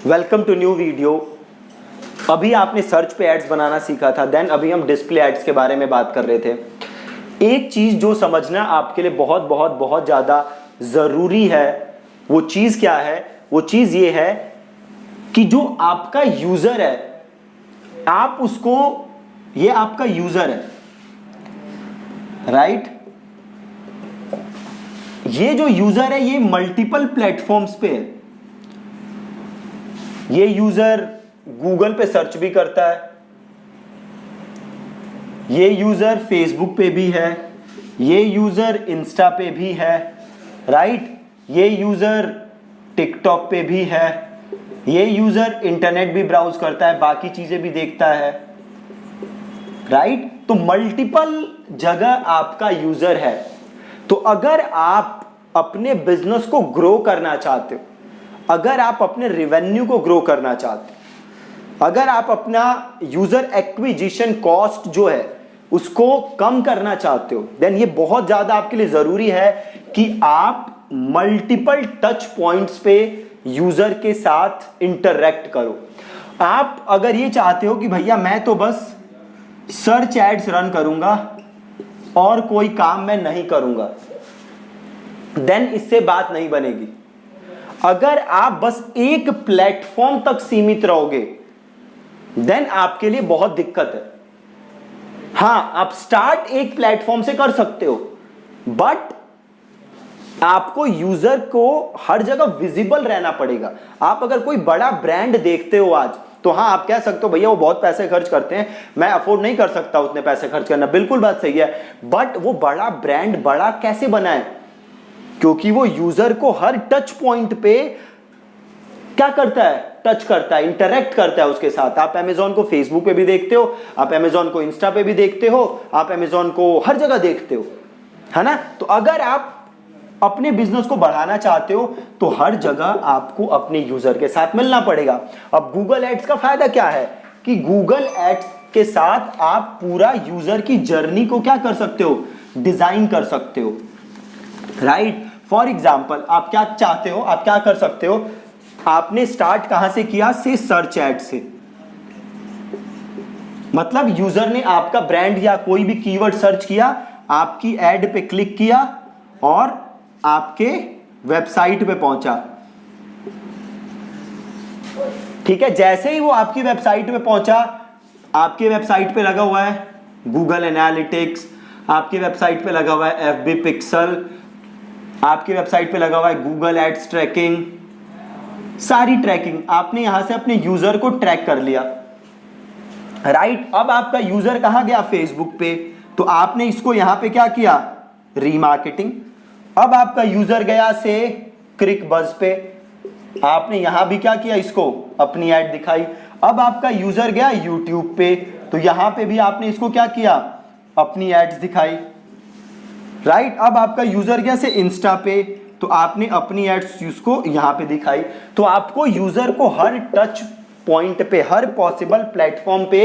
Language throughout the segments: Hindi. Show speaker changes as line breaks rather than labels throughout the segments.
Welcome to new video. अभी आपने सर्च पे एड्स बनाना सीखा था, देन अभी हम डिस्प्ले एड्स के बारे में बात कर रहे थे। एक चीज जो समझना आपके लिए बहुत बहुत बहुत ज्यादा जरूरी है, वो चीज क्या है? वो चीज ये है कि जो आपका यूजर है, आप उसको, ये आपका यूजर है, राइट? ये जो यूजर है ये मल्टीपल प्लेटफॉर्म्स पे है। ये यूजर गूगल पे सर्च भी करता है, ये यूजर फेसबुक पे भी है, ये यूजर इंस्टा पे भी है, राइट? ये यूजर टिकटॉक पे भी है, ये यूजर इंटरनेट भी ब्राउज करता है, बाकी चीजें भी देखता है, राइट? तो मल्टीपल जगह आपका यूजर है। तो अगर आप अपने बिजनेस को ग्रो करना चाहते हो, अगर आप अपने रेवेन्यू को ग्रो करना चाहते हो, अगर आप अपना यूजर एक्विजिशन कॉस्ट जो है उसको कम करना चाहते हो, देन ये बहुत ज्यादा आपके लिए जरूरी है कि आप मल्टीपल टच पॉइंट्स पे यूजर के साथ इंटरैक्ट करो। आप अगर ये चाहते हो कि भैया मैं तो बस सर्च एड्स रन करूंगा और कोई काम मैं नहीं करूंगा, देन इससे बात नहीं बनेगी। अगर आप बस एक प्लेटफॉर्म तक सीमित रहोगे, देन आपके लिए बहुत दिक्कत है। हां, आप स्टार्ट एक प्लेटफॉर्म से कर सकते हो, बट आपको यूजर को हर जगह विजिबल रहना पड़ेगा। आप अगर कोई बड़ा ब्रांड देखते हो आज, तो हां आप कह सकते हो भैया वो बहुत पैसे खर्च करते हैं, मैं अफोर्ड नहीं कर सकता उतने पैसे खर्च करना। बिल्कुल बात सही है, बट वो बड़ा ब्रांड बड़ा कैसे बना है? क्योंकि वो यूजर को हर टच पॉइंट पे क्या करता है? टच करता है, इंटरैक्ट करता है उसके साथ। आप अमेजॉन को फेसबुक पे भी देखते हो, आप अमेजॉन को इंस्टा पे भी देखते हो, आप अमेजॉन को हर जगह देखते हो, है ना? तो अगर आप अपने बिजनेस को बढ़ाना चाहते हो तो हर जगह आपको अपने यूजर के साथ मिलना पड़ेगा। अब गूगल एड्स का फायदा क्या है कि गूगल एड्स के साथ आप पूरा यूजर की जर्नी को क्या कर सकते हो? डिजाइन कर सकते हो, राइट? फॉर एग्जाम्पल, आप क्या चाहते हो, आप क्या कर सकते हो? आपने स्टार्ट कहां से किया? से सर्च एड से। मतलब यूजर ने आपका ब्रांड या कोई भी कीवर्ड सर्च किया, आपकी एड पे क्लिक किया और आपके वेबसाइट पे पहुंचा। ठीक है, जैसे ही वो आपकी वेबसाइट पे पहुंचा, आपके वेबसाइट पे लगा हुआ है गूगल एनालिटिक्स, आपकी वेबसाइट पे लगा हुआ है एफबी पिक्सल, आपकी वेबसाइट पे लगा हुआ है गूगल एड्स ट्रैकिंग, सारी ट्रैकिंग आपने यहां से अपने यूजर को ट्रैक कर लिया, राइट? अब आपका यूजर कहां गया? फेसबुक पे, तो आपने इसको यहां पे क्या किया? रीमार्केटिंग। अब आपका यूजर गया से क्लिकबज़ पे, आपने यहां भी क्या किया? इसको अपनी ऐड दिखाई। अब आपका यूजर गया यूट्यूब पे, तो यहां पे भी आपने इसको क्या किया? अपनी एड्स दिखाई, राइट? अब आपका यूजर गया से इंस्टा पे, तो आपने अपनी एड्स उसको यहां पे दिखाई। तो आपको यूजर को हर टच पॉइंट पे, हर पॉसिबल प्लेटफॉर्म पे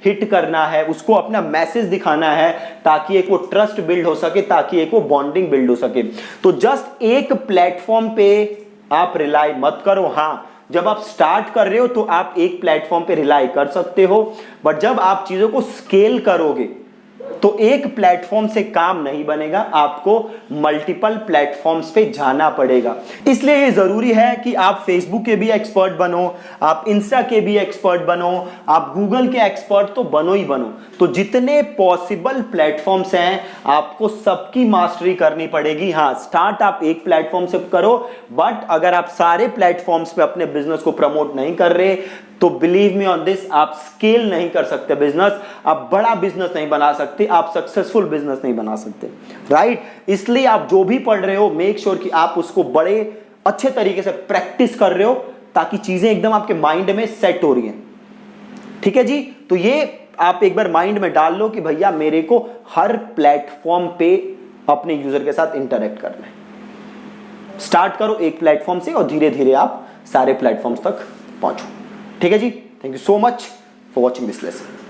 हिट करना है, उसको अपना मैसेज दिखाना है, ताकि एक वो ट्रस्ट बिल्ड हो सके, ताकि एक वो बॉन्डिंग बिल्ड हो सके। तो जस्ट एक प्लेटफॉर्म पे आप रिलाई मत करो। हां, जब आप स्टार्ट कर रहे हो तो आप एक प्लेटफॉर्म पे रिलाई कर सकते हो, बट जब आप चीजों को स्केल करोगे तो एक प्लेटफॉर्म से काम नहीं बनेगा, आपको मल्टीपल प्लेटफॉर्म्स पे जाना पड़ेगा। इसलिए ये जरूरी है कि आप फेसबुक के भी एक्सपर्ट बनो, आप इंस्टा के भी एक्सपर्ट बनो, आप गूगल के एक्सपर्ट तो बनो ही बनो। तो जितने पॉसिबल प्लेटफॉर्म्स हैं आपको सबकी मास्टरी करनी पड़ेगी। हाँ, स्टार्ट आप एक प्लेटफॉर्म से करो, बट अगर आप सारे प्लेटफॉर्म्स पे अपने बिजनेस को प्रमोट नहीं कर रहे तो बिलीव मी ऑन दिस, आप स्केल नहीं कर सकते बिजनेस, आप बड़ा बिजनेस नहीं बना सकते, आप सक्सेसफुल बिजनेस नहीं बना सकते, राइट? इसलिए आप जो भी पढ़ रहे हो, मेक श्योर कि आप उसको बड़े अच्छे तरीके से प्रैक्टिस कर रहे हो, ताकि चीजें एकदम आपके माइंड में सेट हो रही हैं। ठीक है जी? तो ये आप एक बार माइंड में डाल लो कि भैया मेरे को हर प्लेटफॉर्म पे अपने यूजर के साथ इंटरेक्ट करना है। स्टार्ट करो एक प्लेटफॉर्म से और धीरे धीरे आप सारे प्लेटफॉर्म्स तक पहुंचो। ठीक है जी? Thank you so much for watching this lesson.